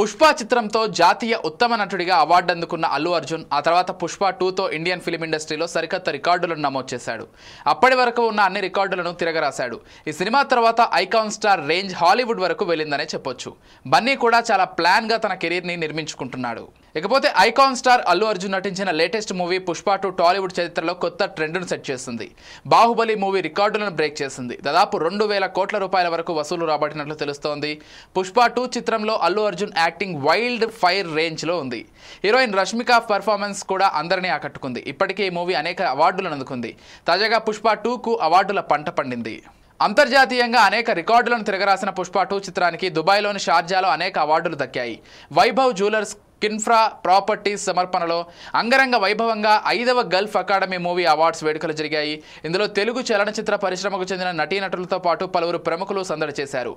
పుష్ప చిత్రంతో జాతీయ ఉత్తమ నటుడిగా అవార్డు అందుకున్న అల్లు అర్జున్ ఆ తర్వాత పుష్ప 2తో ఇండియన్ ఫిల్మ్ ఇండస్ట్రీలో సరికొత్త రికార్డులను నమోదు చేశాడు. అప్పటి వరకు ఉన్న అన్ని రికార్డులను తిరగరాశాడు. ఈ సినిమా తర్వాత ఐకాన్ స్టార్ రేంజ్ హాలీవుడ్ వరకు వెళ్ళిందనే చెప్పొచ్చు. బన్నీ కూడా చాలా ప్లాన్గా తన కెరీర్ని నిర్మించుకుంటున్నాడు. ఇకపోతే ఐకాన్ స్టార్ అల్లు అర్జున్ నటించిన లేటెస్ట్ మూవీ పుష్ప 2 టాలీవుడ్ చరిత్రలో కొత్త ట్రెండ్ను సెట్ చేసింది. బాహుబలి మూవీ రికార్డులను బ్రేక్ చేసింది. దాదాపు 2,000 కోట్ల రూపాయల వరకు వసూలు రాబట్టినట్లు తెలుస్తోంది. పుష్ప 2 చిత్రంలో Allu Arjun acting wild fire రేంజ్లో ఉంది. హీరోయిన్ రష్మిక పర్ఫార్మెన్స్ కూడా అందరినీ ఆకట్టుకుంది. ఇప్పటికే ఈ మూవీ అనేక అవార్డులను అందుకుంది. తాజాగా పుష్ప 2కు అవార్డుల పంట పండింది. అంతర్జాతీయంగా అనేక రికార్డులను తిరగరాసిన పుష్ప 2 చిత్రానికి దుబాయ్లోని షార్జాలో అనేక అవార్డులు దక్కాయి. వైభవ్ జ్యువెలర్స్ కిన్ఫ్రా ప్రాపర్టీస్ సమర్పణలో అంగరంగ వైభవంగా 5వ గల్ఫ్ అకాడమీ మూవీ అవార్డ్స్ వేడుకలు జరిగాయి. ఇందులో తెలుగు చలనచిత్ర పరిశ్రమకు చెందిన నటీనటులతో పాటు పలువురు ప్రముఖులు సందడి చేశారు.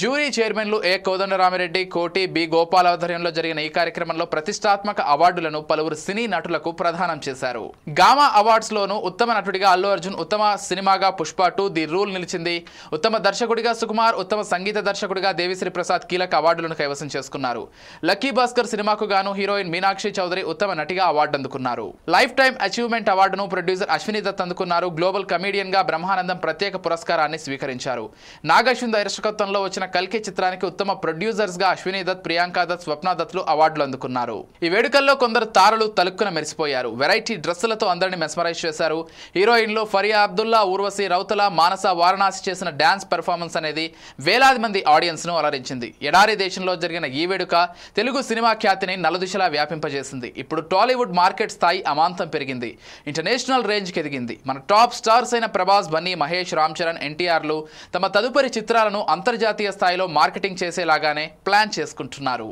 జ్యూరీ చైర్మన్లు ఏ కోదండరామిరెడ్డి, కోటి బి గోపాల్ ఆధ్వర్యంలో జరిగిన ఈ కార్యక్రమంలో ప్రతిష్టాత్మక అవార్డులను పలువురు సినీ నటులకు ప్రదానం చేశారు. గామా అవార్డ్స్లోనూ ఉత్తమ నటుడిగా అల్లు అర్జున్, ఉత్తమ సినిమాగా పుష్ప 2 ది రూల్ నిలిచింది. ఉత్తమ దర్శకుడిగా సుకుమార్, ఉత్తమ సంగీత దర్శకుడిగా దేవిశ్రీ ప్రసాద్ కీలక అవార్డులను కైవసం చేసుకున్నారు. లక్కీ భాస్కర్ సినిమా గాను హీరోయిన్ మీనాక్షి చౌదరి ఉత్తమ నటిగా అవార్డు అందుకున్నారు. లైఫ్ టైమ్ అచీవ్మెంట్ అవార్డును ప్రొడ్యూసర్ అశ్విని దత్ అందుకున్నారు. గ్లోబల్ కమీడియన్ గా బ్రహ్మానందం ప్రత్యేక పురస్కారాన్ని స్వీకరించారు. నాగశ్విన్ దర్శకత్వంలో వచ్చిన కల్కి చిత్రానికి ఉత్తమ ప్రొడ్యూసర్స్ గా అశ్విని దత్, ప్రియాంక దత్, స్వప్న దత్లు అవార్డులు అందుకున్నారు. ఈ వేడుకల్లో కొందరు తారలు తలుక్కున మెరిసిపోయారు. వెరైటీ డ్రెస్సులతో అందరినీ మెస్మరైజ్ చేశారు. హీరోయిన్లు ఫరియా అబ్దుల్లా, ఊర్వశి రౌతల, మానస వారణాసి చేసిన డాన్స్ పెర్ఫార్మెన్స్ అనేది వేలాది మంది ఆడియన్స్ ను అలరించింది. ఎడారి దేశంలో జరిగిన ఈ వేడుక తెలుగు సినిమా ఖ్యాతిని నలుదిశలా వ్యాపింపజేసింది. ఇప్పుడు టాలీవుడ్ మార్కెట్ స్థాయి అమాంతం పెరిగింది. ఇంటర్నేషనల్ రేంజ్కి ఎదిగింది. మన టాప్ స్టార్స్ అయిన ప్రభాస్, బన్నీ, మహేష్, రామ్ చరణ్, ఎన్టీఆర్లు తమ తదుపరి చిత్రాలను అంతర్జాతీయ స్థాయిలో మార్కెటింగ్ చేసేలాగానే ప్లాన్ చేసుకుంటున్నారు.